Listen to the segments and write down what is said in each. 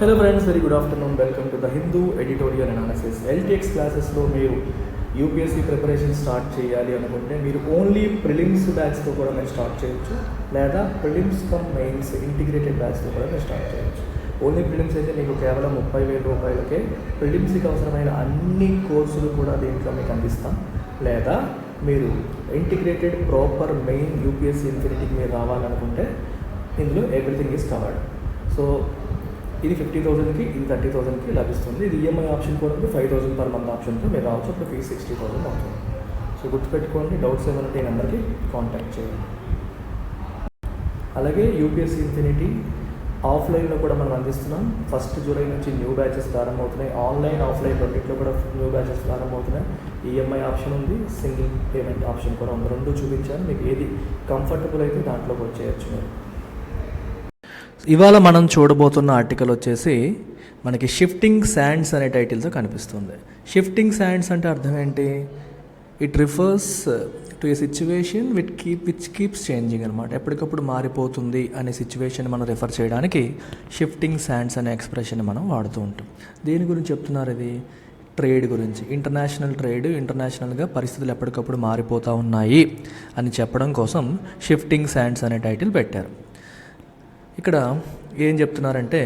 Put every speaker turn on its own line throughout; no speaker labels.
Hello friends, very good afternoon. Welcome to the Hindu editorial analysis. LTX క్లాసెస్లో మీరు UPSC preparation start చేయాలి అనుకుంటే మీరు ఓన్లీ ప్రిలిమ్స్ బ్యాచ్తో కూడా మీరు స్టార్ట్ చేయొచ్చు, లేదా ప్రిలిమ్స్ కమ్ మెయిన్స్ ఇంటిగ్రేటెడ్ బ్యాచ్తో కూడా మీరు స్టార్ట్ చేయొచ్చు. ఓన్లీ ప్రిలిమ్స్ అయితే మీకు కేవలం 30,000 రూపాయలకే ప్రిలిమ్స్కి అవసరమైన అన్ని కోర్సులు కూడా దీంట్లో మీకు అందిస్తాం. లేదా మీరు ఇంటిగ్రేటెడ్ ప్రాపర్ మెయిన్ యూపీఎస్సీ ఇన్ఫినిటీకి మీరు రావాలనుకుంటే ఇందులో ఎవ్రీథింగ్ ఈజ్ కవర్డ్. సో ఇది 50,000కి, ఇది 30,000కి లభిస్తుంది. ఇది ఈఎంఐ ఆప్షన్ కూడా ఉంది. 5,000 పర్ మంత్ ఆప్షన్తో మీరు రావచ్చు. అప్పుడు ఫీజు 60,000 అవుతుంది. సో గుర్తుపెట్టుకోండి, డౌట్స్ ఏమైనా ఈ నెంబర్కి కాంటాక్ట్ చేయండి. అలాగే యూపీఎస్సీ ఇన్ఫినిటీ ఆఫ్లైన్లో కూడా మనం అందిస్తున్నాం. 1 జూలై నుంచి న్యూ బ్యాచెస్ ప్రారంభమవుతున్నాయి. ఆన్లైన్, ఆఫ్లైన్ రెండింటిలో కూడా న్యూ బ్యాచెస్ ప్రారంభమవుతున్నాయి. ఈఎంఐ ఆప్షన్ ఉంది, సింగిల్ పేమెంట్ ఆప్షన్ కూడా ఉంది. రెండు చూపించాను, మీకు ఏది కంఫర్టబుల్ అయితే దాంట్లోకి వచ్చేయచ్చు మీరు. ఇవాళ మనం చూడబోతున్న ఆర్టికల్ వచ్చేసి మనకి షిఫ్టింగ్ శాండ్స్ అనే టైటిల్తో కనిపిస్తుంది. షిఫ్టింగ్ శాండ్స్ అంటే అర్థం ఏంటి? It refers to A situation which keeps changing అనమాట. ఎప్పటికప్పుడు మారిపోతుంది అనే సిచ్యువేషన్ మనం రిఫర్ చేయడానికి షిఫ్టింగ్ శాండ్స్ అనే ఎక్స్ప్రెషన్ మనం వాడుతూ ఉంటాం. దేని గురించి చెప్తున్నారు? ఇది ట్రేడ్ గురించి. ఇంటర్నేషనల్ ట్రేడ్, ఇంటర్నేషనల్గా పరిస్థితులు ఎప్పటికప్పుడు మారిపోతూ ఉన్నాయి అని చెప్పడం కోసం షిఫ్టింగ్ శాండ్స్ అనే టైటిల్ పెట్టారు. ఇక్కడ ఏం చెప్తున్నారంటే,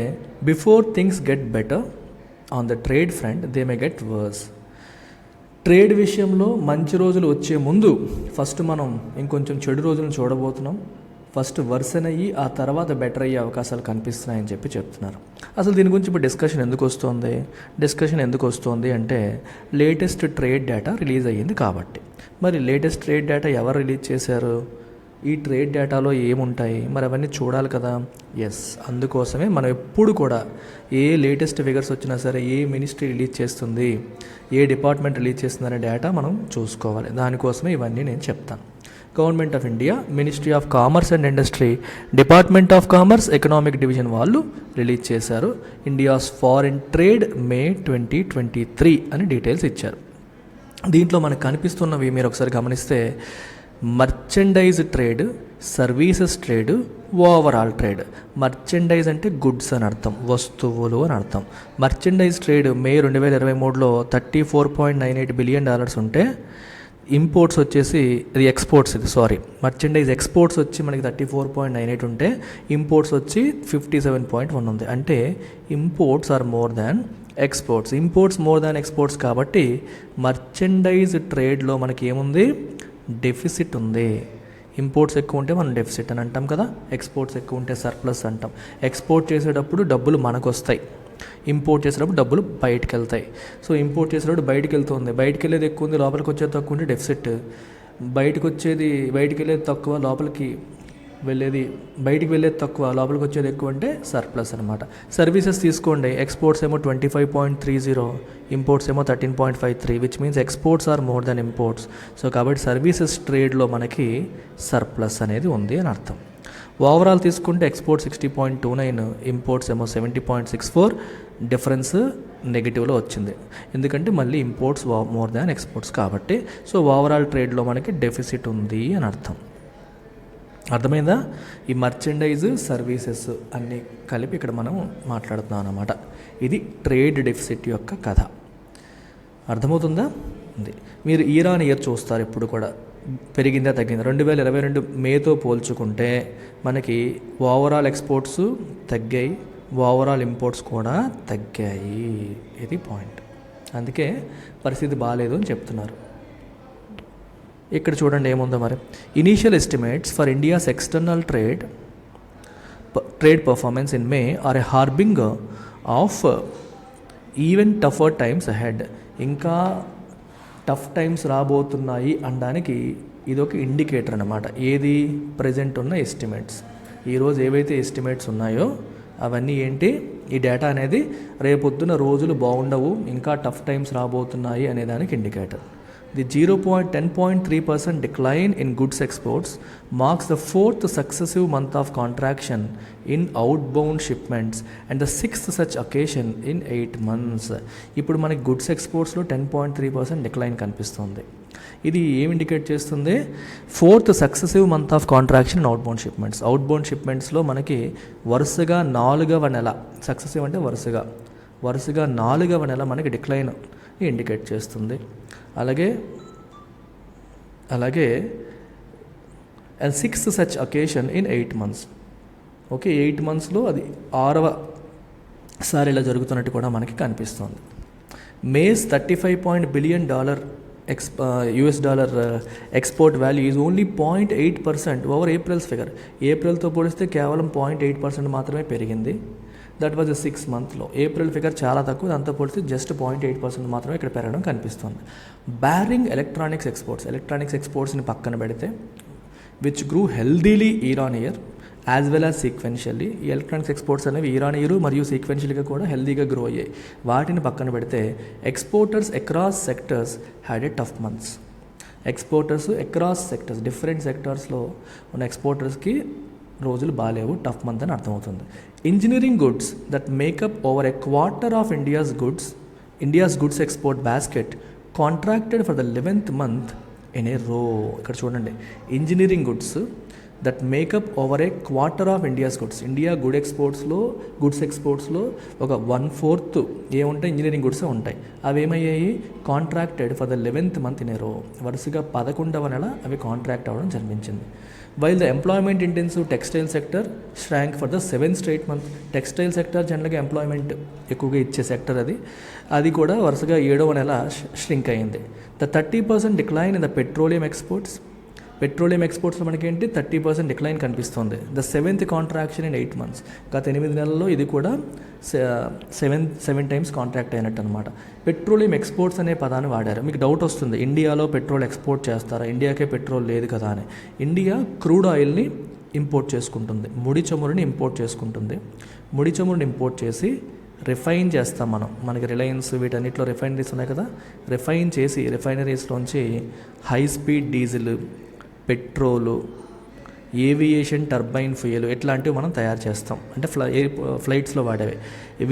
before things get better on the trade front they may get worse. Trade విషయంలో మంచి రోజులు వచ్చే ముందు ఫస్ట్ మనం ఇంకొంచెం చెడు రోజులను చూడబోతున్నాం. ఫస్ట్ వర్సన్ అయ్యి ఆ తర్వాత బెటర్ అయ్యే అవకాశాలు కనిపిస్తున్నాయని చెప్తున్నారు. అసలు దీని గురించి ఇప్పుడు డిస్కషన్ ఎందుకు వస్తుంది అంటే లేటెస్ట్ ట్రేడ్ డేటా రిలీజ్ అయ్యింది కాబట్టి. మరి లేటెస్ట్ ట్రేడ్ డేటా ఎవరు రిలీజ్ చేశారు? ఈ ట్రేడ్ డేటాలో ఏముంటాయి? మరి అవన్నీ చూడాలి కదా. అందుకోసమే మనం ఎప్పుడు కూడా ఏ లేటెస్ట్ ఫిగర్స్ వచ్చినా సరే, ఏ మినిస్ట్రీ రిలీజ్ చేస్తుంది, ఏ డిపార్ట్మెంట్ రిలీజ్ చేస్తుంది అనే డేటా మనం చూసుకోవాలి. దానికోసమే ఇవన్నీ నేను చెప్తాను. Government of India, ministry of commerce and industry, department of commerce, economic division వాళ్ళు రిలీజ్ చేశారు. ఇండియాస్ ఫారిన్ ట్రేడ్ మే 2023 అని డీటెయిల్స్ ఇచ్చారు. దీంట్లో మనకు కనిపిస్తున్నవి మీరు ఒకసారి గమనిస్తే merchandise trade, services trade, overall trade. Merchandise అంటే గుడ్స్ అని అర్థం, వస్తువులు అని అర్థం. మర్చెండైజ్ ట్రేడ్ మే 2023లో $34.98 బిలియన్ ఉంటే ఇంపోర్ట్స్ వచ్చేసి మర్చెండైజ్ ఎక్స్పోర్ట్స్ వచ్చి మనకి 34.98 ఉంటే ఇంపోర్ట్స్ వచ్చి 57.1 ఉంది. అంటే imports are more than exports. Imports more than exports కాబట్టి మర్చెండైజ్ ట్రేడ్లో మనకి ఏముంది? డెఫిసిట్ ఉంది. ఇంపోర్ట్స్ ఎక్కువ ఉంటే మనం డెఫిసిట్ అని అంటాం కదా, ఎక్స్పోర్ట్స్ ఎక్కువ ఉంటే సర్ప్లస్ అంటాం. ఎక్స్పోర్ట్ చేసేటప్పుడు డబ్బులు మనకు వస్తాయి, ఇంపోర్ట్ చేసేటప్పుడు డబ్బులు బయటకు వెళ్తాయి. సో ఇంపోర్ట్ చేసేటప్పుడు బయటకు వెళ్తుంది, బయటకు వెళ్ళేది ఎక్కువ ఉంది, లోపలికి వచ్చేది తక్కువ ఉంటే డెఫిసిట్. బయటికి వెళ్ళేది తక్కువ, బయటికి వెళ్ళేది తక్కువ, లోపలికి వచ్చేది ఎక్కువ అంటే సర్ప్లస్ అనమాట. సర్వీసెస్ తీసుకోండి, ఎక్స్పోర్ట్స్ ఏమో 25.30, ఇంపోర్ట్స్ ఏమో 13.53, which means exports are more than imports. So కాబట్టి సర్వీసెస్ ట్రేడ్లో మనకి సర్ప్లస్ అనేది ఉంది అని అర్థం. ఓవరాల్ తీసుకుంటే ఎక్స్పోర్ట్ 60.29, ఇంపోర్ట్స్ ఏమో 70.64, డిఫరెన్స్ నెగిటివ్లో వచ్చింది. ఎందుకంటే మళ్ళీ ఇంపోర్ట్స్ మోర్ దాన్ ఎక్స్పోర్ట్స్ కాబట్టి. సో ఓవరాల్ ట్రేడ్లో మనకి డెఫిసిట్ ఉంది అని అర్థం. అర్థమైందా? ఈ మర్చెండైజ్, సర్వీసెస్ అన్నీ కలిపి ఇక్కడ మనం మాట్లాడుతున్నాం అన్నమాట. ఇది ట్రేడ్ డెఫిసిట్ యొక్క కథ. అర్థమవుతుందా? ఉంది. మీరు ఇయర్ చూస్తారు ఎప్పుడు కూడా, పెరిగిందా తగ్గిందా. 2022 మేతో పోల్చుకుంటే మనకి ఓవరాల్ ఎక్స్పోర్ట్స్ తగ్గాయి, ఓవరాల్ ఇంపోర్ట్స్ కూడా తగ్గాయి. ఇది పాయింట్. అందుకే పరిస్థితి బాగాలేదు అని చెప్తున్నారు. ఇక్కడ చూడండి ఏముందో మరి. Initial estimates for India's external trade performance in May are a harbinger of even tougher times ahead. ఇంకా టఫ్ టైమ్స్ రాబోతున్నాయి అనడానికి ఇదొక ఇండికేటర్ అన్నమాట. ఏది? ప్రజెంట్ ఉన్న ఎస్టిమేట్స్. ఈరోజు ఏవైతే ఎస్టిమేట్స్ ఉన్నాయో అవన్నీ ఏంటి? ఈ డేటా అనేది రేపొద్దున రోజులు బాగుండవు, ఇంకా టఫ్ టైమ్స్ రాబోతున్నాయి అనేదానికి indicator. The 10.3% decline in goods exports marks the fourth successive month of contraction in outbound shipments and the sixth such occasion in 8 months. ఇప్పుడు మనకి గుడ్స్ ఎక్స్పోర్ట్స్లో 10.3% డిక్లైన్ కనిపిస్తుంది. ఇది ఏం ఇండికేట్ చేస్తుంది? Fourth successive month of contraction in outbound shipments. Outbound షిప్మెంట్స్లో మనకి వరుసగా 4వ నెల, సక్సెసివ్ అంటే వరుసగా 4వ నెల మనకి డిక్లైన్ ఇండికేట్ చేస్తుంది. అలాగే and sixth such occasion in 8 months. Okay, 8 monthsలో అది 6వ సారి ఇలా జరుగుతున్నట్టు కూడా మనకి కనిపిస్తుంది. Mace $35 billion US dollar export value is only 0.8% over April's figure. ఏప్రిల్తో పోలిస్తే కేవలం 0.8% మాత్రమే పెరిగింది. That was 6 monthsలో. ఏప్రిల్ ఫిగర్ చాలా తక్కువ, దాంతో పోలిస్తే జస్ట్ 0.8% మాత్రమే ఇక్కడ పెరగడం కనిపిస్తుంది. బ్యారింగ్ ఎలక్ట్రానిక్స్ ఎక్స్పోర్ట్స్ని పక్కన పెడితే which grew healthily year on year as well as sequentially. ఈ ఎలక్ట్రానిక్స్ ఎక్స్పోర్ట్స్ అనేవి ఇయర్ ఆన్ ఇయర్ మరియు సీక్వెన్షియల్గా కూడా హెల్దీగా గ్రో అయ్యాయి. వాటిని పక్కన పెడితే exporters across sectors had a tough months. Exporters across sectors, different సెక్టర్స్లో ఉన్న ఎక్స్పోర్టర్స్కి రోజులు బాగాలేవు, టఫ్ మంత్ అని అర్థమవుతుంది. Engineering goods that make up over a quarter of India's goods export basket contracted for the 11th month in a రో. ఇక్కడ చూడండి, engineering goods that make up over a quarter of India's goods. India goods ఎక్స్పోర్ట్స్లో ఒక 1/4 ఏముంటాయి? Engineering గుడ్సే ఉంటాయి. అవి ఏమయ్యాయి? Contracted for the 11th month in a row. వరుసగా 11వ నెల అవి కాంట్రాక్ట్ అవ్వడం జన్మించింది. While the employment intensive textile sector shrank for the 7th straight month. Textile sector జనరల్గా ఎంప్లాయ్మెంట్ ఎక్కువగా ఇచ్చే సెక్టర్, అది కూడా వరుసగా 7వ నెల ష్రింక్ అయింది. The 30% decline in the petroleum ఎక్స్పోర్ట్స్లో మనకేంటి 30% డిక్లైన్ కనిపిస్తుంది. The 7th contraction in 8 months. గత 8 నెలల్లో ఇది కూడా 7 times కాంట్రాక్ట్ అయినట్టు అనమాట. పెట్రోలియం ఎక్స్పోర్ట్స్ అనే పదాన్ని వాడారు. మీకు డౌట్ వస్తుంది, ఇండియాలో పెట్రోల్ ఎక్స్పోర్ట్ చేస్తారా? ఇండియాకే పెట్రోల్ లేదు కదా అని. ఇండియా క్రూడ్ ఆయిల్ని ఇంపోర్ట్ చేసుకుంటుంది, ముడి చమురుని ఇంపోర్ట్ చేసుకుంటుంది. ముడి చమురుని ఇంపోర్ట్ చేసి రిఫైన్ చేస్తాం మనం. మనకి రిలయన్స్ వీటన్నిటిలో రిఫైనరీస్ ఉన్నాయి కదా, రిఫైన్ చేసి రిఫైనరీస్లోంచి high speed diesel, petrol, aviation turbine fuel ఇట్లాంటివి మనం తయారు చేస్తాం, అంటే ఫ్లైట్స్లో వాడేవి.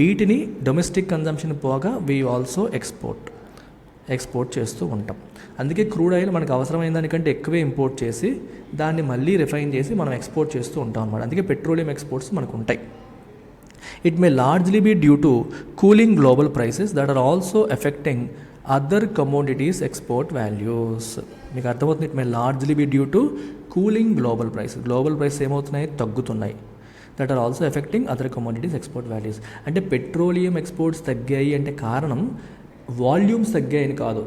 వీటిని డొమెస్టిక్ కన్జంప్షన్ పోగా వీ ఆల్సో ఎక్స్పోర్ట్ చేస్తూ ఉంటాం. అందుకే క్రూడ్ ఆయిల్ మనకు అవసరమైన దానికంటే ఎక్కువే ఇంపోర్ట్ చేసి దాన్ని మళ్ళీ రిఫైన్ చేసి మనం ఎక్స్పోర్ట్ చేస్తూ ఉంటాం అన్నమాట. అందుకే పెట్రోలియం ఎక్స్పోర్ట్స్ మనకు ఉంటాయి. It may largely be due to cooling global prices that are also affecting other commodities export values. మీకు అర్థమవుతుంది, it may largely be due to cooling global prices ఏమవుతున్నాయి? తగ్గుతున్నాయి. That are also affecting other commodities export values. అంటే petroleum exports తగ్గాయి అంటే కారణం volumes తగ్గాయని కాదు,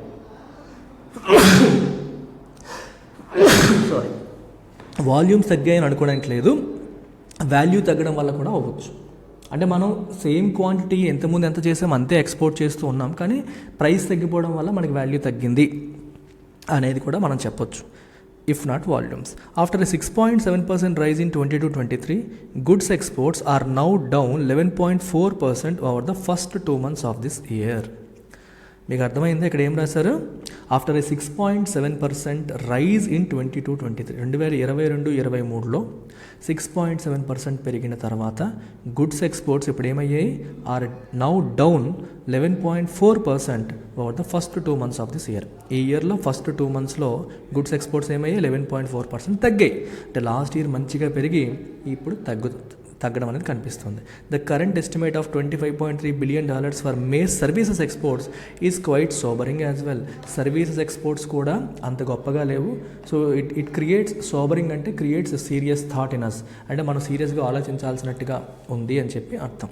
volumes తగ్గాయని అనుకోవడానికి లేదు, వాల్యూ తగ్గడం వల్ల కూడా అవ్వచ్చు. అంటే మనం సేమ్ క్వాంటిటీ ఎంతమంది ఎంత చేసాం అంతే ఎక్స్పోర్ట్ చేస్తూ ఉన్నాం, కానీ ప్రైస్ తగ్గిపోవడం వల్ల మనకి వాల్యూ తగ్గింది అనేది కూడా మనం చెప్పొచ్చు, if not volumes. After a 6.7% rise in 22-23, goods exports are now down 11.4% over the first 2 months of this year. మీకు అర్థమైంది ఇక్కడ ఏం రాశారు? ఆఫ్టర్ ఏ 6.7% రైజ్ ఇన్ 22-23, 2022-23లో 6.7% పెరిగిన తర్వాత గుడ్స్ ఎక్స్పోర్ట్స్ ఇప్పుడు ఏమయ్యాయి? Are now down 11.4% over the first 2 months of this year. ఈ ఇయర్లో ఫస్ట్ 2 monthsలో గుడ్స్ ఎక్స్పోర్ట్స్ ఏమయ్యాయి? 11.4% తగ్గాయి. అంటే లాస్ట్ ఇయర్ మంచిగా పెరిగి ఇప్పుడు తగ్గడం అనేది కనిపిస్తుంది. The current estimate of $25.3 billion for May's services exports is quite sobering as well. Services exports కూడా అంత గొప్పగా లేవు. సో ఇట్ క్రియేట్స్, సోబరింగ్ అంటే creates serious thought in us, అంటే మనం సీరియస్గా ఆలోచించాల్సినట్టుగా ఉంది అని చెప్పి అర్థం.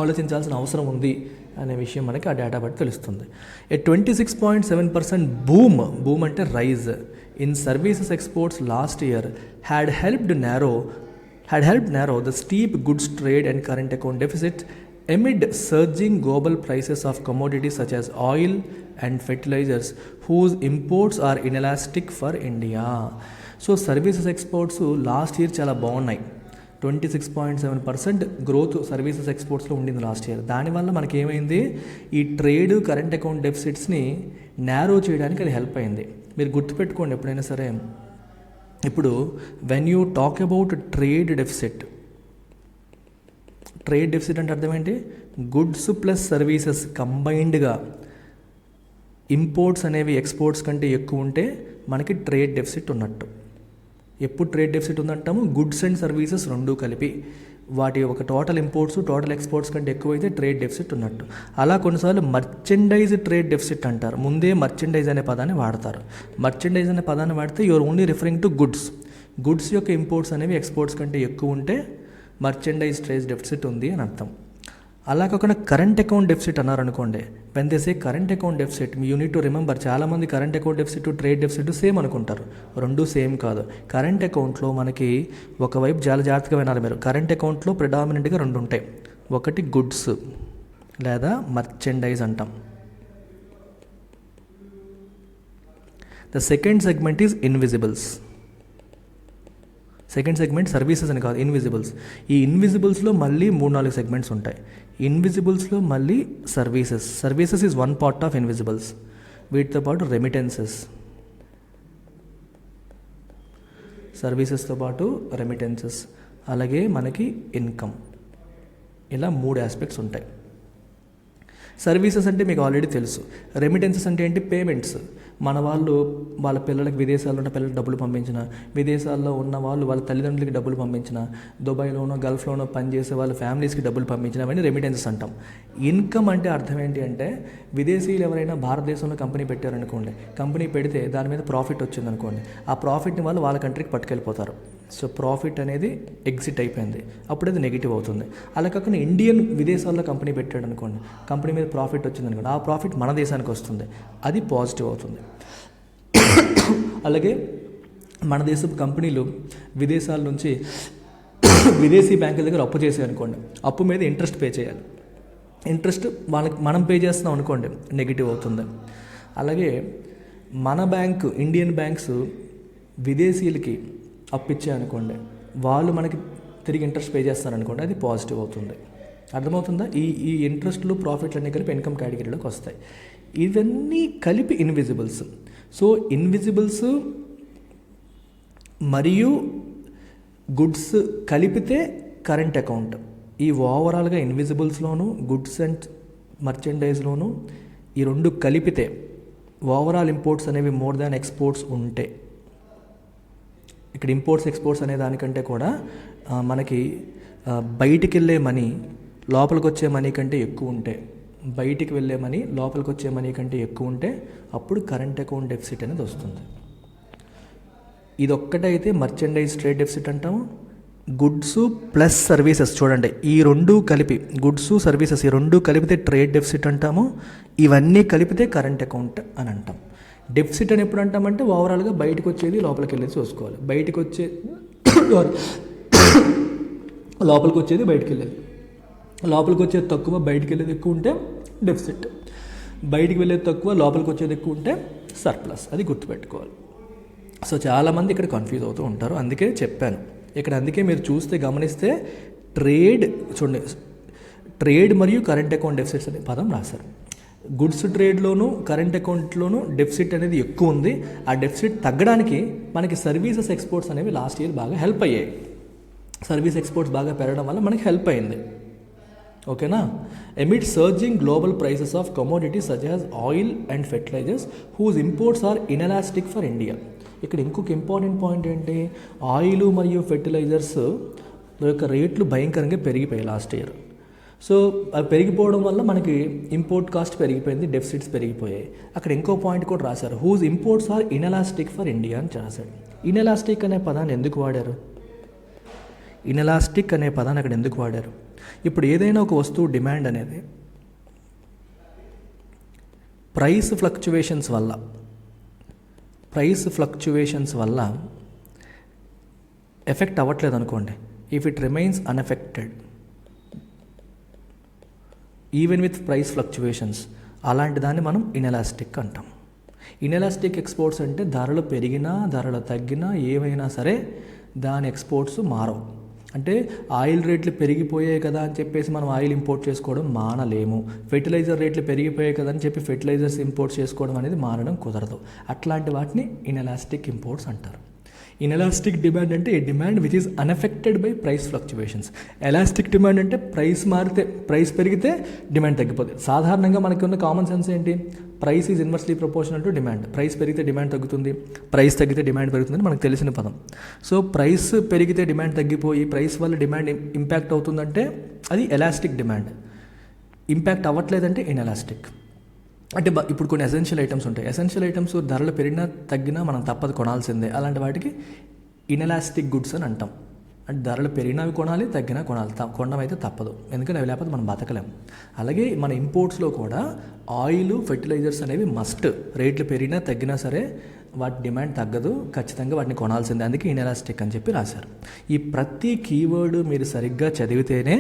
ఆలోచించాల్సిన అవసరం ఉంది అనే విషయం మనకి ఆ డేటా బట్టి తెలుస్తుంది. ఏ 26.7% బూమ్ అంటే rise in services exports last year had helped narrow the steep goods trade and current account deficit amid surging global prices of commodities such as oil and fertilizers whose imports are inelastic for India. So services exports last year చాలా బాగున్నాయి. 26.7% growth services ఎక్స్పోర్ట్స్లో ఉండింది last year. దానివల్ల మనకి ఏమైంది, ఈ trade current account డెఫిసిట్స్ని narrow చేయడానికి అది హెల్ప్ అయింది. మీరు గుర్తుపెట్టుకోండి ఎప్పుడైనా సరే, ఇప్పుడు when you talk about trade deficit అంటే అర్థం ఏంటి, గుడ్స్ ప్లస్ సర్వీసెస్ కంబైన్డ్గా ఇంపోర్ట్స్ అనేవి ఎక్స్పోర్ట్స్ కంటే ఎక్కువ ఉంటే మనకి ట్రేడ్ డెఫిసిట్ ఉన్నట్టు. ఎప్పుడు ట్రేడ్ డెఫిసిట్ ఉందంటాము, గుడ్స్ అండ్ సర్వీసెస్ రెండూ కలిపి వాటి ఒక టోటల్ ఇంపోర్ట్స్ టోటల్ ఎక్స్పోర్ట్స్ కంటే ఎక్కువైతే ట్రేడ్ డెఫిసిట్ ఉన్నట్టు. అలా కొన్నిసార్లు మర్చెండైజ్ ట్రేడ్ డెఫిసిట్ అంటారు. ముందే మర్చెండైజ్ అనే పదాన్ని వాడతారు. మర్చెండైజ్ అనే పదాన్ని వాడితే you are only referring to goods యొక్క ఇంపోర్ట్స్ అనేవి ఎక్స్పోర్ట్స్ కంటే ఎక్కువ ఉంటే మర్చెండైజ్ ట్రేడ్ డెఫిసిట్ ఉంది అని అర్థం. అలా కాకుండా కరెంట్ అకౌంట్ డెఫిసిట్ అన్నారు అనుకోండి, when they say current account deficit, you need to remember, చాలామంది current account deficit trade deficit same అనుకుంటారు. రెండు సేమ్ కాదు. కరెంట్ అకౌంట్లో మనకి ఒకవైపు చాలా జాగ్రత్తగా వినాలి మీరు. కరెంట్ అకౌంట్లో ప్రిడామినెంట్గా రెండు ఉంటాయి. ఒకటి గుడ్స్ లేదా మర్చెండైజ్ అంటాం. The second segment is invisibles. Second segment services అని కాదు, ఇన్విజిబుల్స్. ఈ ఇన్విజిబుల్స్లో మళ్ళీ 3-4 సెగ్మెంట్స్ ఉంటాయి. ఇన్విజిబుల్స్లో మళ్ళీ services is one part of invisibles. వీటితో పాటు సర్వీసెస్తో పాటు రెమిటెన్సెస్, అలాగే మనకి ఇన్కమ్, ఇలా 3 ఆస్పెక్ట్స్ ఉంటాయి. సర్వీసెస్ అంటే మీకు ఆల్రెడీ తెలుసు. రెమిటెన్సెస్ అంటే ఏంటి, పేమెంట్స్. మన వాళ్ళు వాళ్ళ పిల్లలకి విదేశాల్లో ఉన్న పిల్లలకి డబ్బులు పంపించిన, విదేశాల్లో ఉన్న వాళ్ళు వాళ్ళ తల్లిదండ్రులకి డబ్బులు పంపించిన, దుబాయ్లోనో గల్ఫ్లోనో పనిచేసే వాళ్ళ ఫ్యామిలీస్కి డబ్బులు పంపించిన, అవన్నీ రెమిటెన్సెస్ అంటాం. ఇన్కమ్ అంటే అర్థం ఏంటి అంటే, విదేశీయులు ఎవరైనా భారతదేశంలో కంపెనీ పెట్టారనుకోండి, కంపెనీ పెడితే దాని మీద ప్రాఫిట్ వచ్చిందనుకోండి, ఆ ప్రాఫిట్ని వాళ్ళు వాళ్ళ కంట్రీకి పట్టుకెళ్ళిపోతారు. సో ప్రాఫిట్ అనేది ఎగ్జిట్ అయిపోయింది, అప్పుడు అది నెగిటివ్ అవుతుంది. అలా కాకుండా ఇండియన్ విదేశాల్లో కంపెనీ పెట్టాడు అనుకోండి, కంపెనీ మీద ప్రాఫిట్ వచ్చింది అనుకోండి, ఆ ప్రాఫిట్ మన దేశానికి వస్తుంది, అది పాజిటివ్ అవుతుంది. అలాగే మన దేశపు కంపెనీలు విదేశాల నుంచి విదేశీ బ్యాంకుల దగ్గర అప్పు చేసాయి అనుకోండి, అప్పు మీద ఇంట్రెస్ట్ పే చేయాలి. ఇంట్రెస్ట్ వాళ్ళకి మనం పే చేస్తున్నాం అనుకోండి, నెగిటివ్ అవుతుంది. అలాగే మన బ్యాంకు, ఇండియన్ బ్యాంక్స్ విదేశీయులకి అప్పిచ్చాయి అనుకోండి, వాళ్ళు మనకి తిరిగి ఇంట్రెస్ట్ పే చేస్తారనుకోండి, అది పాజిటివ్ అవుతుంది. అర్థమవుతుందా? ఈ ఇంట్రెస్ట్లు ప్రాఫిట్లు అన్నీ కలిపి ఇన్కమ్ కేటగిరీలోకి వస్తాయి. ఇవన్నీ కలిపి ఇన్విజిబుల్స్. సో ఇన్విజిబుల్స్ మరియు గుడ్స్ కలిపితే కరెంట్ అకౌంట్. ఈ ఓవరాల్గా ఇన్విజిబుల్స్లోను గుడ్స్ అండ్ మర్చెండైజ్లోను ఈ రెండు కలిపితే ఓవరాల్ ఇంపోర్ట్స్ అనేవి మోర్ దాన్ ఎక్స్పోర్ట్స్ ఉంటే, ఇక్కడ ఇంపోర్ట్స్ ఎక్స్పోర్ట్స్ అనే దానికంటే కూడా మనకి బయటికి వెళ్ళే మనీ లోపలికి వచ్చే మనీ కంటే ఎక్కువ ఉంటే, బయటికి వెళ్ళే మనీ లోపలికి వచ్చే మనీ కంటే ఎక్కువ ఉంటే అప్పుడు కరెంట్ అకౌంట్ డెఫిసిట్ అనేది వస్తుంది. ఇది ఒక్కటైతే మర్చెండైజ్ ట్రేడ్ డెఫిసిట్ అంటాము. గుడ్స్ ప్లస్ సర్వీసెస్ చూడండి, ఈ రెండు కలిపి గుడ్స్ సర్వీసెస్ ఈ రెండు కలిపితే ట్రేడ్ డెఫిసిట్ అంటాము. ఇవన్నీ కలిపితే కరెంట్ అకౌంట్ అని అంటాం. డెఫిసిట్ అని ఎప్పుడు అంటామంటే ఓవరాల్గా బయటకు వచ్చేది లోపలికి వెళ్ళేది చూసుకోవాలి. బయటకు వచ్చే లోపలికి వచ్చేది బయటకు వెళ్ళేది, లోపలికి వచ్చేది తక్కువ బయటికి వెళ్ళేది ఎక్కువ ఉంటే డెఫిసిట్, బయటికి వెళ్ళేది తక్కువ లోపలికి వచ్చేది ఎక్కువ ఉంటే సర్ప్లస్. అది గుర్తుపెట్టుకోవాలి. సో చాలామంది ఇక్కడ కన్ఫ్యూజ్ అవుతూ ఉంటారు, అందుకే చెప్పాను ఇక్కడ. అందుకే మీరు చూస్తే గమనిస్తే ట్రేడ్ చూడండి, ట్రేడ్ మరియు కరెంట్ అకౌంట్ డెఫిసిట్స్ అనే పదం రాశారు. గుడ్స్ ట్రేడ్లోను కరెంట్ అకౌంట్లోను డెఫిసిట్ అనేది ఎక్కువ ఉంది. ఆ డెఫిసిట్ తగ్గడానికి మనకి సర్వీసెస్ ఎక్స్పోర్ట్స్ అనేవి లాస్ట్ ఇయర్ బాగా హెల్ప్ అయ్యాయి. సర్వీస్ ఎక్స్పోర్ట్స్ బాగా పెరగడం వల్ల మనకి హెల్ప్ అయింది. ఓకేనా? Amid surging global prices of commodities such as oil and fertilisers whose imports are inelastic for India. ఇక్కడ ఇంకొక ఇంపార్టెంట్ పాయింట్ ఏంటి, ఆయిల్ మరియు ఫెర్టిలైజర్స్ యొక్క రేట్లు భయంకరంగా పెరిగిపోయాయి లాస్ట్ ఇయర్. సో అవి పెరిగిపోవడం వల్ల మనకి ఇంపోర్ట్ కాస్ట్ పెరిగిపోయింది, డెఫిసిట్స్ పెరిగిపోయాయి. అక్కడ ఇంకో పాయింట్ కూడా రాశారు, whose imports are inelastic for India అని రాశాడు. ఇన్ఎలాస్టిక్ అనే పదాన్ని ఎందుకు వాడారు? ఇన్ఎలాస్టిక్ అనే పదాన్ని అక్కడ ఎందుకు వాడారు? ఇప్పుడు ఏదైనా ఒక వస్తువు డిమాండ్ అనేది ప్రైస్ ఫ్లక్చువేషన్స్ వల్ల ఎఫెక్ట్ అవ్వట్లేదు అనుకోండి, if it remains unaffected even with price fluctuations, అలాంటి దాన్ని మనం ఇన్ఎలాస్టిక్ అంటాం. ఇన్ఎలాస్టిక్ ఎక్స్పోర్ట్స్ అంటే ధరలు పెరిగినా ధరలు తగ్గినా ఏవైనా సరే దాని ఎక్స్పోర్ట్స్ మారవు. అంటే ఆయిల్ రేట్లు పెరిగిపోయాయి కదా అని చెప్పేసి మనం ఆయిల్ ఇంపోర్ట్ చేసుకోవడం మానలేము. ఫెర్టిలైజర్ రేట్లు పెరిగిపోయాయి కదా అని చెప్పి ఫెర్టిలైజర్స్ ఇంపోర్ట్ చేసుకోవడం అనేది మానడం కుదరదు. అట్లాంటి వాటిని ఇన్ఎలాస్టిక్ ఇంపోర్ట్స్ అంటారు. ఇన్ఎలాస్టిక్ డిమాండ్ అంటే a demand which is unaffected by price fluctuations. Elastic demand అంటే ప్రైస్ మారితే, ప్రైస్ పెరిగితే డిమాండ్ తగ్గిపోతుంది. సాధారణంగా మనకి ఉన్న కామన్ సెన్స్ ఏంటి? Price is inversely proportional to demand. Price పెరిగితే డిమాండ్ తగ్గుతుంది, ప్రైస్ తగ్గితే డిమాండ్ పెరుగుతుందని మనకు తెలిసిన పదం. సో ప్రైస్ పెరిగితే డిమాండ్ తగ్గిపోయి ప్రైస్ వల్ల డిమాండ్ ఇంపాక్ట్ అవుతుందంటే అది ఎలాస్టిక్ డిమాండ్. ఇంపాక్ట్ అవ్వట్లేదంటే ఇన్ఎలాస్టిక్. అంటే ఇప్పుడు కొన్ని ఎసెన్షియల్ ఐటమ్స్ ఉంటాయి. ఎసెన్షియల్ ఐటమ్స్ ధరలు పెరిగినా తగ్గినా మనం తప్పదు కొనాల్సిందే. అలాంటి వాటికి ఇన్ఎలాస్టిక్ గుడ్స్ అని అంటాం. అంటే ధరలు పెరిగినవి కొనాలి, తగ్గినా కొనాలి, కొనడం అయితే తప్పదు, ఎందుకంటే అవి లేకపోతే మనం బతకలేం. అలాగే మన ఇంపోర్ట్స్లో కూడా ఆయిల్, ఫెర్టిలైజర్స్ అనేవి మస్ట్. రేట్లు పెరిగినా తగ్గినా సరే వాటి డిమాండ్ తగ్గదు, ఖచ్చితంగా వాటిని కొనాల్సిందే. అందుకే ఇన్ఎలాస్టిక్ అని చెప్పి రాశారు. ఈ ప్రతి కీవర్డ్ మీరు సరిగ్గా చదివితేనే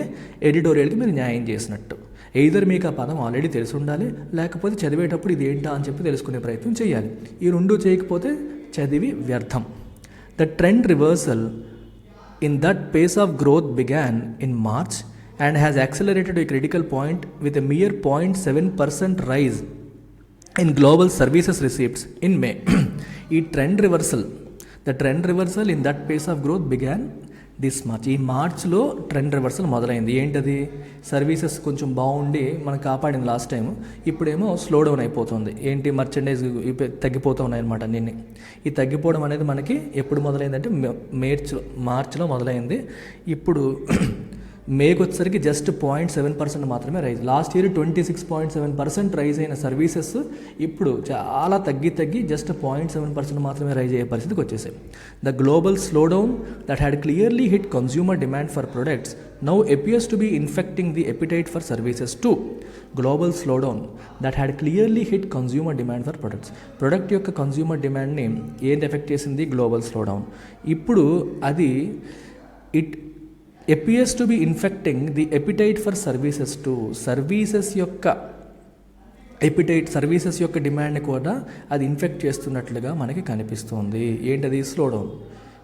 ఎడిటోరియల్కి మీరు న్యాయం చేసినట్టు. ఎయిదర్ మీకు ఆ పదం ఆల్రెడీ తెలిసి ఉండాలి, లేకపోతే చదివేటప్పుడు ఇది ఏంటా అని చెప్పి తెలుసుకునే ప్రయత్నం చేయాలి. ఈ రెండు చేయకపోతే చదివి వ్యర్థం. The trend reversal in that pace of growth began in March and has accelerated a critical point with a mere 0.7% rise in global services receipts in May. ఈ trend reversal, the trend reversal in that pace of growth began this March. ఈ మార్చ్లో trend reversal మొదలైంది. ఏంటది? Services కొంచెం బాగుండి మనకు కాపాడింది last time, ఇప్పుడేమో స్లో డౌన్ అయిపోతుంది. ఏంటి? మర్చెండైజ్ తగ్గిపోతూ ఉన్నాయన్నమాట అన్నీ. ఈ తగ్గిపోవడం అనేది మనకి ఎప్పుడు మొదలైందంటే మార్చ్లో మొదలైంది. ఇప్పుడు మేకి వచ్చేసరికి జస్ట్ 0.7% మాత్రమే రైజ్. లాస్ట్ ఇయర్ 26.7% రైజ్ అయిన సర్వీసెస్ ఇప్పుడు చాలా తగ్గి జస్ట్ 0.7% మాత్రమే రైజ్ అయ్యే పరిస్థితికి వచ్చేసాయి. The global slowdown that had clearly hit consumer demand for products now appears to be infecting the appetite for services too. Global slowdown that had clearly hit consumer demand for products. Product యొక్క consumer డిమాండ్ని ఏంటి effect చేసింది? Global slowdown. ఇప్పుడు అది appears to be infecting the appetite for services too. Services యొక్క డిమాండ్ని కూడా అది infect చేస్తున్నట్లుగా మనకి కనిపిస్తుంది. ఏంటది? Slow down.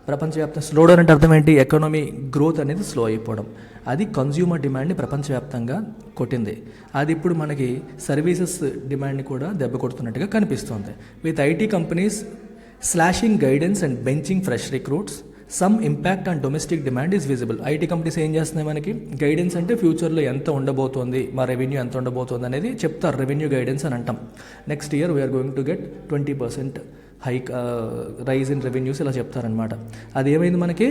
ప్రపంచవ్యాప్తంగా స్లో డౌన్ అంటే అర్థం ఏంటి? ఎకానమీ గ్రోత్ అనేది స్లో అయిపోవడం. అది కన్స్యూమర్ డిమాండ్ని ప్రపంచవ్యాప్తంగా కొట్టింది. అది ఇప్పుడు మనకి సర్వీసెస్ డిమాండ్ని కూడా దెబ్బ కొడుతున్నట్టుగా కనిపిస్తుంది. With IT companies slashing guidance and benching fresh recruits, some impact on domestic demand is visible. IT companies ఏం చేస్తున్నాయి? మనకి గైడెన్స్ అంటే ఫ్యూచర్లో ఎంత ఉండబోతోంది, మా రెవెన్యూ ఎంత ఉండబోతోంది అనేది చెప్తారు. రెవెన్యూ గైడెన్స్ అని అంటాం. Next year we are going to get 20% hike rise in revenues ఇలా చెప్తారనమాట. అది ఏమైంది మనకి?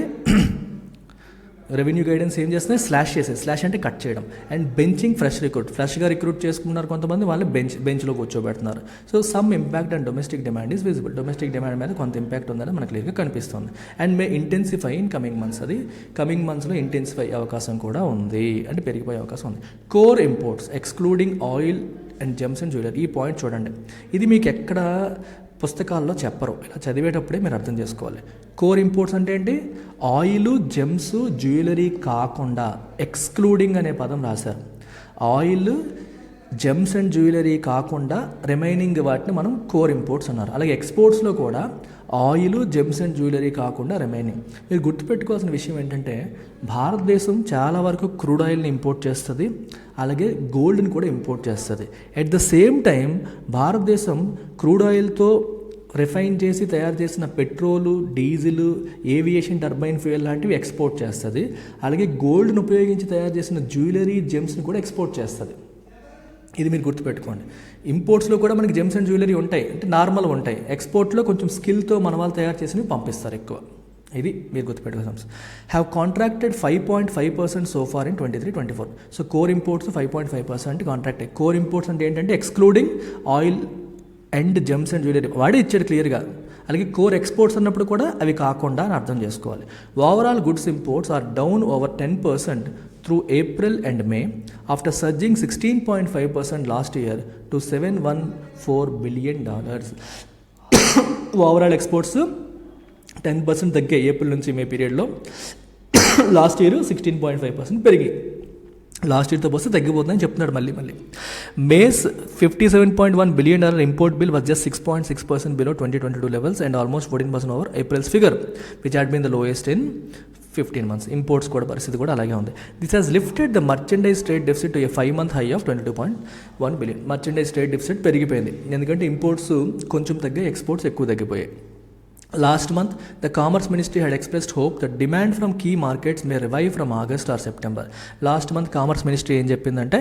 రెవెన్యూ గైడెన్స్ ఏం చేస్తున్నాయి? స్లాష్ చేసేది. స్లాష్ అంటే కట్ చేయడం. అండ్ బెంచింగ్ ఫ్రెష్గా రిక్రూట్ చేసుకున్నారు కొంతమంది, వాళ్ళు బెంచ్లో కూర్చోబెడుతున్నారు. So some impact and domestic demand is visible. Domestic demand మీద కొంత ఇంపాక్ట్ ఉందని మనకు క్లియర్గా కనిపిస్తుంది. And may intensify in coming months. అది కమింగ్ మంత్స్లో ఇంటెన్సిఫై అవకాశం కూడా ఉంది, అంటే పెరిగిపోయే అవకాశం ఉంది. Core imports excluding oil and gems and jewellery. ఈ పాయింట్ చూడండి, ఇది మీకు ఎక్కడ పుస్తకాల్లో చెప్పరు, ఇలా చదివేటప్పుడే మీరు అర్థం చేసుకోవాలి. కోర్ ఇంపోర్ట్స్ అంటే ఏంటి? ఆయిల్, జెమ్స్, జ్యువెలరీ కాకుండా ఎక్స్క్లూడింగ్ అనే పదం రాశారు. ఆయిల్, జెమ్స్ అండ్ జ్యువెలరీ కాకుండా రిమైనింగ్ వాటిని మనం కోర్ ఇంపోర్ట్స్ అన్నారు. అలాగే ఎక్స్పోర్ట్స్లో కూడా ఆయిల్, జెమ్స్ అండ్ జ్యువెలరీ కాకుండా రిమైనింగ్. మీరు గుర్తుపెట్టుకోవాల్సిన విషయం ఏంటంటే భారతదేశం చాలా వరకు క్రూడ్ ఆయిల్ని ఇంపోర్ట్ చేస్తుంది, అలాగే గోల్డ్ని కూడా ఇంపోర్ట్ చేస్తుంది. ఎట్ ద సేమ్ టైం భారతదేశం క్రూడ్ ఆయిల్తో రిఫైన్ చేసి తయారు చేసిన petrol, diesel, aviation turbine fuel లాంటివి ఎక్స్పోర్ట్ చేస్తుంది. అలాగే గోల్డ్ను ఉపయోగించి తయారు చేసిన జ్యువెలరీ, జెమ్స్ని కూడా ఎక్స్పోర్ట్ చేస్తుంది. ఇది మీరు గుర్తుపెట్టుకోండి. ఇంపోర్ట్స్లో కూడా మనకి జెమ్స్ అండ్ జ్యువెలరీ ఉంటాయి, అంటే నార్మల్ ఉంటాయి. ఎక్స్పోర్ట్లో కొంచెం స్కిల్తో మన వాళ్ళు తయారు చేసినవి పంపిస్తారు ఎక్కువ. ఇది మీరు గుర్తుపెట్టుకోవాలి. Have contracted 5.5% so far in 23-24. So core imports 5.5% contract. Core imports అంటే ఏంటంటే excluding oil and gems and jewellery. వాడే ఇచ్చాడు క్లియర్గా. అలాగే కోర్ ఎక్స్పోర్ట్స్ అన్నప్పుడు కూడా అవి కాకుండా అని అర్థం చేసుకోవాలి. Overall goods imports are down over 10% through April and May after surging 16.5% last year to $714 billion. Overall exports 10% తగ్గాయి ఏప్రిల్ నుంచి మే పీరియడ్లో. లాస్ట్ ఇయర్ 16.5% పెరిగి లాస్ట్ ఇయర్తో పోస్తే తగ్గిపోతుందని చెప్తున్నాడు మళ్ళీ. Mace $57.1 billion import bill was just 6.6% below 2022 levels and almost 14% over April's figure, which had been the lowest in 15 months. Imports కూడా పరిస్థితి కూడా అలాగే ఉంది. This has lifted the merchandise trade deficit to A 5-month high of 22.1 billion. Merchandise trade deficit పెరిగిపోయింది, ఎందుకంటే imports కొంచెం తగ్గాయి, exports ఎక్కువ తగ్గిపోయాయి. Last month, the Commerce Ministry had expressed hope that demand from key markets may revive from August or September. Last month, Commerce Ministry ఏం చెప్పిందంటే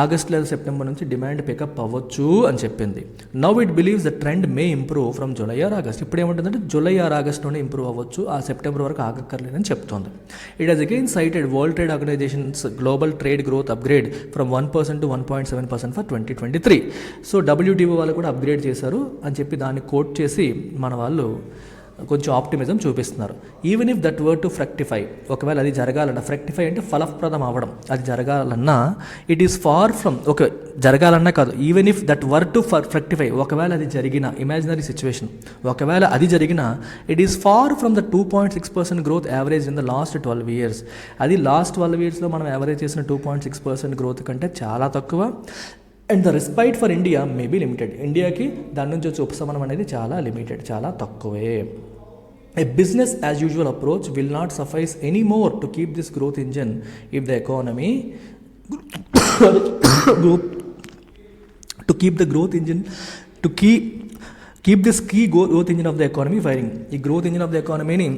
August లేదా September నుంచి డిమాండ్ పికప్ అవ్వచ్చు అని చెప్పింది. Now it believes the trend May improve from July or August. ఇప్పుడు ఏమంటుందంటే July or ఆగస్ట్లోనే improve అవ్వచ్చు, ఆ సెప్టెంబర్ వరకు ఆగక్కర్లేదని చెప్తోంది. It has again cited World Trade Organization's global trade growth upgrade from 1% to 1.7% for 2023. So WTO వాళ్ళు కూడా upgrade చేశారు అని చెప్పి దాన్ని కోట్ చేసి మన వాళ్ళు కొంచెం ఆప్టిమిజం చూపిస్తున్నారు. Even if that were to fructify, ఒకవేళ అది జరగాలన్నా, ఫ్రక్టిఫై అంటే ఫలప్రదం అవ్వడం, అది జరగాలన్నా it is far from, okay జరగాలన్నా కాదు, even if that were to fructify, ఒకవేళ అది జరిగిన ఇమాజినరీ సిచ్యువేషన్, ఒకవేళ అది జరిగిన it is far from the 2.6% growth average in the last 12 years. అది లాస్ట్ 12 yearsలో మనం యావరేజ్ చేసిన 2.6% గ్రోత్ కంటే చాలా తక్కువ. And the respite for India May be limited. ఇండియాకి దాని నుంచి వచ్చే ఉపశమనం అనేది చాలా లిమిటెడ్, చాలా తక్కువే. A business as usual approach will not suffice anymore to keep this growth engine if the economy to keep the growth engine to keep this key growth engine of the economy firing. ఈ growth engine of the economy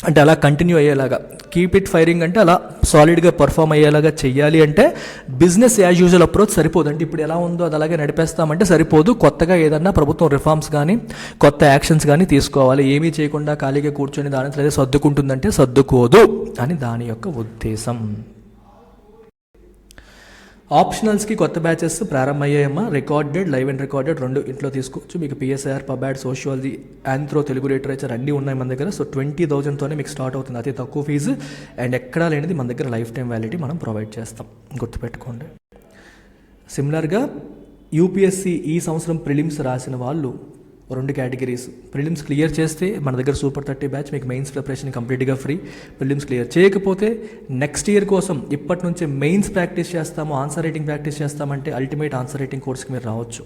అంటే అలా continue అయ్యేలాగా, keep it firing అంటే అలా సాలిడ్గా perform అయ్యేలాగా చెయ్యాలి అంటే బిజినెస్ యాజ్ యూజువల్ అప్రోచ్ సరిపోదు. అంటే ఇప్పుడు ఎలా ఉందో అది అలాగే నడిపేస్తామంటే సరిపోదు, కొత్తగా ఏదన్నా ప్రభుత్వం రిఫార్మ్స్ కానీ కొత్త యాక్షన్స్ కానీ తీసుకోవాలి. ఏమీ చేయకుండా ఖాళీగా కూర్చొని దాని లేదా సర్దుకుంటుందంటే సర్దుకోదు అని దాని యొక్క ఉద్దేశం. ఆప్షనల్స్కి కొత్త బ్యాచెస్ ప్రారంభమయ్యాయమ్మా. రికార్డెడ్, లైవ్ అండ్ రికార్డెడ్ రెండు ఇంట్లో తీసుకోవచ్చు. మీకు PSR, pub ad, sociology, anthro, Telugu literature అన్నీ ఉన్నాయి మన దగ్గర. సో 20,000తోనే మీకు స్టార్ట్ అవుతుంది, అతి తక్కువ ఫీజు అండ్ ఎక్కడా లేనిది మన దగ్గర లైఫ్ టైం వ్యాలిటీ మనం ప్రొవైడ్ చేస్తాం, గుర్తుపెట్టుకోండి. సిమిలర్గా UPSC ఈ సంవత్సరం ప్రిలిమ్స్ రాసిన వాళ్ళు 2 కేటగిరీస్. ప్రిలిమ్స్ క్లియర్ చేస్తే మన దగ్గర సూపర్ 30 బ్యాచ్, మీకు మెయిన్స్ ప్రిపరేషన్ కంప్లీట్గా ఫ్రీ. ప్రిలిమ్స్ క్లియర్ చేయకపోతే నెక్స్ట్ ఇయర్ కోసం ఇప్పటి నుంచే మెయిన్స్ ప్రాక్టీస్ చేస్తాము, ఆన్సర్ రైటింగ్ ప్రాక్టీస్ చేస్తామంటే అల్టిమేట్ ఆన్సర్ రైటింగ్ కోర్స్కి మీరు రావచ్చు.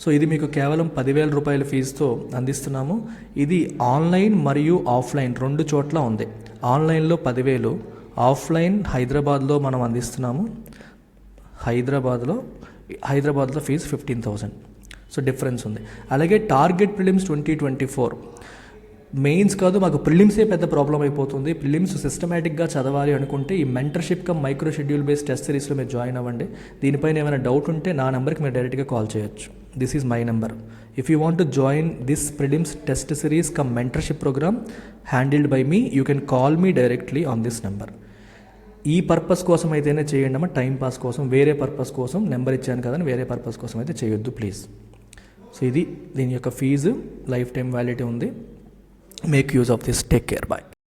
సో ఇది మీకు కేవలం 10,000 రూపాయల ఫీజుతో అందిస్తున్నాము. ఇది ఆన్లైన్ మరియు ఆఫ్లైన్ 2 చోట్ల ఉంది. ఆన్లైన్లో 10,000, ఆఫ్లైన్ హైదరాబాద్లో మనం అందిస్తున్నాము. హైదరాబాద్లో ఫీజు 15,000. సో డిఫరెన్స్ ఉంది. అలాగే టార్గెట్ ప్రిలిమ్స్ 2024 మెయిన్స్ కాదు, మాకు ప్రిలిమ్సే పెద్ద ప్రాబ్లం అయిపోతుంది. ప్రిలిమ్స్ సిస్టమేటిక్గా చదవాలి అనుకుంటే ఈ mentorship come micro schedule based test సిరీస్లో మీరు జాయిన్ అవ్వండి. దీనిపైన ఏమైనా డౌట్ ఉంటే నా నెంబర్కి మీరు డైరెక్ట్గా కాల్ చేయొచ్చు. This is my number. If you want to join this prelims test series cum mentorship programme handled by me, you can call me directly on this number. ఈ పర్పస్ కోసం అయితేనే చేయండి అమ్మా, టైం పాస్ కోసం, వేరే purpose కోసం number ఇచ్చాను కదని వేరే పర్పస్ కోసం అయితే చేయొద్దు ప్లీజ్. సో ఇది దీని యొక్క ఫీజు, లైఫ్ టైం వ్యాలిటీ ఉంది. Make use of this. Take care, bye.